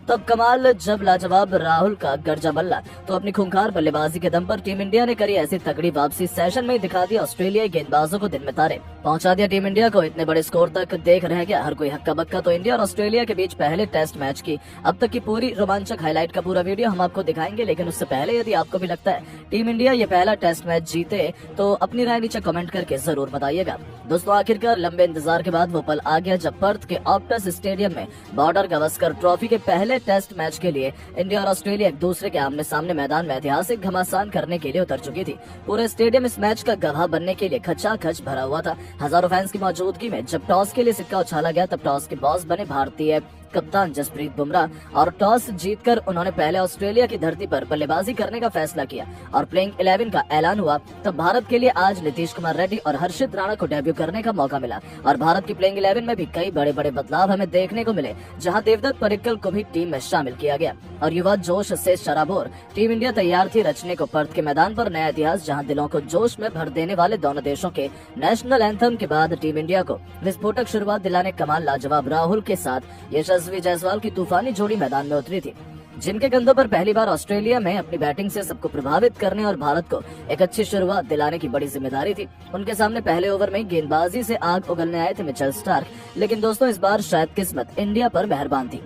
तब कमाल जब लाजवाब राहुल का गर्जा बल्ला तो अपनी खूंखार बल्लेबाजी के दम पर टीम इंडिया ने करी ऐसी तगड़ी वापसी। सेशन में दिखा दिया ऑस्ट्रेलियाई गेंदबाजों को दिन में तारे, पहुंचा दिया टीम इंडिया को इतने बड़े स्कोर तक। देख रह गया हर कोई हक्का बक्का। तो इंडिया और ऑस्ट्रेलिया के बीच पहले टेस्ट मैच की अब तक की पूरी रोमांचक हाईलाइट का पूरा वीडियो हम आपको दिखाएंगे, लेकिन उससे पहले यदि आपको भी लगता है टीम इंडिया ये पहला टेस्ट मैच जीते तो अपनी राय नीचे कमेंट करके जरूर बताइएगा। दोस्तों, आखिरकार लंबे इंतजार के बाद वो पल आ गया जब पर्थ के ऑप्टस स्टेडियम में बॉर्डर गावस्कर ट्रॉफी के पहले टेस्ट मैच के लिए इंडिया और ऑस्ट्रेलिया एक दूसरे के आमने सामने मैदान में ऐतिहासिक घमासान करने के लिए उतर चुकी थी। पूरे स्टेडियम इस मैच का गवाह बनने के लिए खचाखच भरा हुआ था। हजारों फैंस की मौजूदगी में जब टॉस के लिए सिक्का उछाला गया तब टॉस के बॉस बने भारतीय कप्तान जसप्रीत बुमराह और टॉस जीतकर उन्होंने पहले ऑस्ट्रेलिया की धरती पर बल्लेबाजी करने का फैसला किया और प्लेइंग 11 का ऐलान हुआ। तब भारत के लिए आज नीतीश कुमार रेड्डी और हर्षित राणा को डेब्यू करने का मौका मिला और भारत की प्लेइंग 11 में भी कई बड़े बड़े बदलाव हमें देखने को मिले, जहां देवदत्त पडिक्कल को भी टीम में शामिल किया गया और युवा जोश से शराबोर टीम इंडिया तैयार थी रचने को पर्थ के मैदान पर नया इतिहास, जहां दिलों को जोश में भर देने वाले दोनों देशों के नेशनल एंथम के बाद टीम इंडिया को विस्फोटक शुरुआत दिलाने कमाल लाजवाब राहुल के साथ यशस्वी जायसवाल की तूफानी जोड़ी मैदान में उतरी थी, जिनके कंधों पर पहली बार ऑस्ट्रेलिया में अपनी बैटिंग से सबको प्रभावित करने और भारत को एक अच्छी शुरुआत दिलाने की बड़ी जिम्मेदारी थी। उनके सामने पहले ओवर में गेंदबाजी से आग उगलने आए थे मिचेल स्टार्क, लेकिन दोस्तों इस बार शायद किस्मत इंडिया पर मेहरबान थी।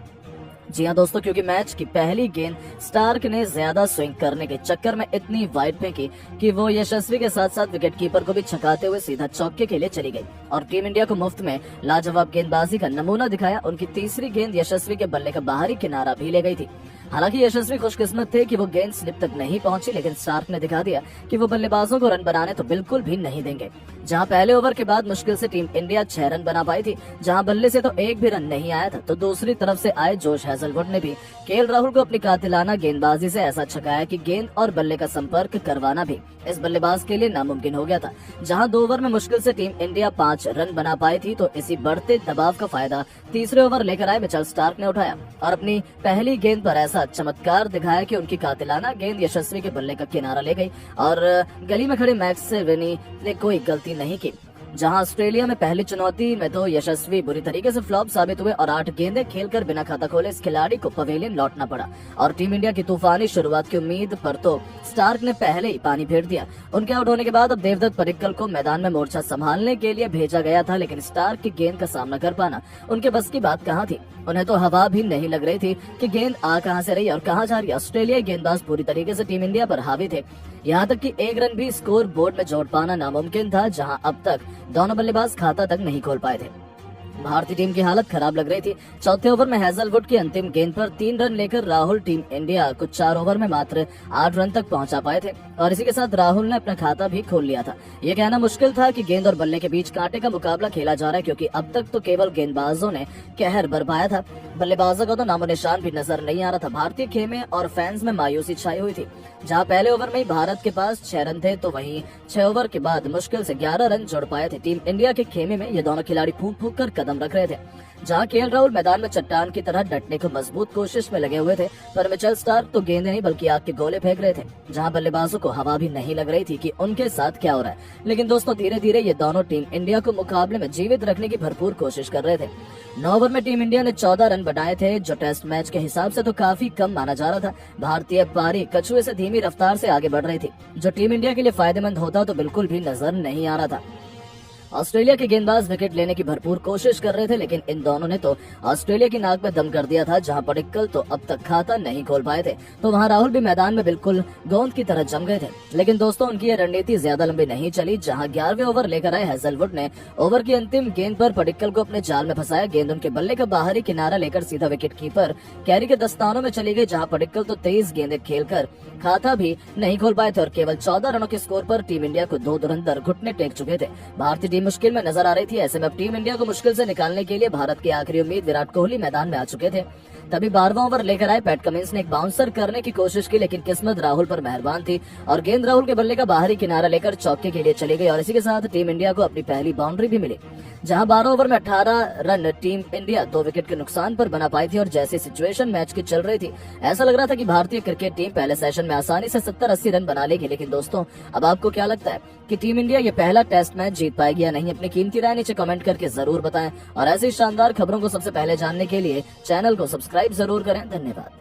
जी हाँ दोस्तों, क्योंकि मैच की पहली गेंद स्टार्क ने ज्यादा स्विंग करने के चक्कर में इतनी वाइड फेंकी कि वो यशस्वी के साथ साथ विकेट कीपर को भी छकाते हुए सीधा चौके के लिए चली गई और टीम इंडिया को मुफ्त में लाजवाब गेंदबाजी का नमूना दिखाया। उनकी तीसरी गेंद यशस्वी के बल्ले का बाहरी किनारा भी ले गई थी। हालांकि यशस्वी खुशकिस्मत थे कि वो गेंद स्लिप तक नहीं पहुंची, लेकिन स्टार्क ने दिखा दिया कि वो बल्लेबाजों को रन बनाने तो बिल्कुल भी नहीं देंगे। जहां पहले ओवर के बाद मुश्किल से टीम इंडिया 6 रन बना पाई थी, जहां बल्ले से तो एक भी रन नहीं आया था, तो दूसरी तरफ से आए जोश हैजलवुड ने भी केएल राहुल को अपनी कातिलाना गेंदबाजी से ऐसा छकाया कि गेंद और बल्ले का संपर्क करवाना भी इस बल्लेबाज के लिए नामुमकिन हो गया था। जहां 2 ओवर में मुश्किल से टीम इंडिया 5 रन बना पाई थी, तो इसी बढ़ते दबाव का फायदा तीसरे ओवर लेकर आए मिचेल स्टार्क ने उठाया और अपनी पहली गेंद पर ऐसा चमत्कार दिखाया कि उनकी कातिलाना गेंद यशस्वी के बल्ले का किनारा ले गई और गली में खड़े मैक्स विनी ने कोई गलती नहीं की। जहां ऑस्ट्रेलिया में पहली चुनौती में तो यशस्वी बुरी तरीके से फ्लॉप साबित हुए और 8 गेंदें खेलकर बिना खाता खोले इस खिलाड़ी को पवेलियन लौटना पड़ा और टीम इंडिया की तूफानी शुरुआत की उम्मीद पर तो स्टार्क ने पहले ही पानी फेर दिया। उनके आउट होने के बाद अब देवदत्त पडिक्कल को मैदान में मोर्चा संभालने के लिए भेजा गया था, लेकिन स्टार्क की गेंद का सामना कर पाना उनके बस की बात कहाँ थी। उन्हें तो हवा भी नहीं लग रही थी कि गेंद आ कहां से रही और कहां जा रही। ऑस्ट्रेलियाई गेंदबाज पूरी तरीके से टीम इंडिया पर हावी थे, यहाँ तक कि एक रन भी स्कोर बोर्ड में जोड़ पाना नामुमकिन था, जहां अब तक दोनों बल्लेबाज खाता तक नहीं खोल पाए थे। भारतीय टीम की हालत खराब लग रही थी। चौथे ओवर में हैजलवुड की अंतिम गेंद पर 3 रन लेकर राहुल टीम इंडिया को 4 ओवर में मात्र 8 रन तक पहुंचा पाए थे और इसी के साथ राहुल ने अपना खाता भी खोल लिया था। ये कहना मुश्किल था कि गेंद और बल्ले के बीच कांटे का मुकाबला खेला जा रहा है, क्योंकि अब तक तो केवल गेंदबाजों ने कहर बरपाया था, बल्लेबाजों का तो नामो निशान भी नजर नहीं आ रहा था। भारतीय खेमे और फैंस में मायूसी छाई हुई थी। जहां पहले ओवर में ही भारत के पास 6 रन थे, तो वहीं 6 ओवर के बाद मुश्किल से 11 रन जोड़ पाए थे। टीम इंडिया के खेमे में ये दोनों खिलाड़ी फूंक फूंक कर कदम रख रहे थे। जहां केएल राहुल मैदान में चट्टान की तरह डटने को मजबूत कोशिश में लगे हुए थे, पर मिचेल स्टार्क तो गेंदें नहीं बल्कि आग के गोले फेंक रहे थे। जहां बल्लेबाजों को हवा भी नहीं लग रही थी कि उनके साथ क्या हो रहा है। लेकिन दोस्तों, धीरे धीरे ये दोनों टीम इंडिया को मुकाबले में जीवित रखने की भरपूर कोशिश कर रहे थे। 9 ओवर में टीम इंडिया ने 14 रन बनाए थे, जो टेस्ट मैच के हिसाब से तो काफी कम माना जा रहा था। भारतीय पारी कछुए से धीमी रफ्तार से आगे बढ़ रही थी, जो टीम इंडिया के लिए फायदेमंद होता तो बिल्कुल भी नजर नहीं आ रहा था। ऑस्ट्रेलिया के गेंदबाज विकेट लेने की भरपूर कोशिश कर रहे थे, लेकिन इन दोनों ने तो ऑस्ट्रेलिया की नाक में दम कर दिया था। जहां पडिक्कल तो अब तक खाता नहीं खोल पाए थे, तो वहां राहुल भी मैदान में बिल्कुल गोंद की तरह जम गए थे। लेकिन दोस्तों, उनकी यह रणनीति ज्यादा लंबी नहीं चली। जहां 11वें ओवर लेकर आए हैजलवुड ने ओवर की अंतिम गेंद पर पडिक्कल को अपने जाल में फंसाया। गेंद उनके बल्ले का बाहरी किनारा लेकर सीधा विकेट कीपर कैरी के दस्तानों में चली गई। जहां पडिक्कल तो 23 गेंदें खेलकर खाता भी नहीं खोल पाए थे और केवल 14 रनों के स्कोर पर टीम इंडिया को 2 धुरंधर घुटने टेक चुके थे। भारतीय टीम मुश्किल में नजर आ रही थी। ऐसे में अब टीम इंडिया को मुश्किल से निकालने के लिए भारत की आखिरी उम्मीद विराट कोहली मैदान में आ चुके थे। तभी 12वां ओवर लेकर आए पैट कमिंस ने एक बाउंसर करने की कोशिश की, लेकिन किस्मत राहुल पर मेहरबान थी और गेंद राहुल के बल्ले का बाहरी किनारा लेकर चौके के लिए चली गई और इसी के साथ टीम इंडिया को अपनी पहली बाउंड्री भी मिली। जहां 12 ओवर में 18 रन टीम इंडिया 2 विकेट के नुकसान पर बना पाई थी और जैसी सिचुएशन मैच की चल रही थी, ऐसा लग रहा था कि भारतीय क्रिकेट टीम पहले सेशन में आसानी से 70-80 रन बना लेगी। लेकिन दोस्तों, अब आपको क्या लगता है कि टीम इंडिया ये पहला टेस्ट मैच जीत पाएगी या नहीं? अपनी कीमती राय नीचे कमेंट करके जरूर बताएं और ऐसी शानदार खबरों को सबसे पहले जानने के लिए चैनल को सब्सक्राइब सब्सक्राइब जरूर करें। धन्यवाद।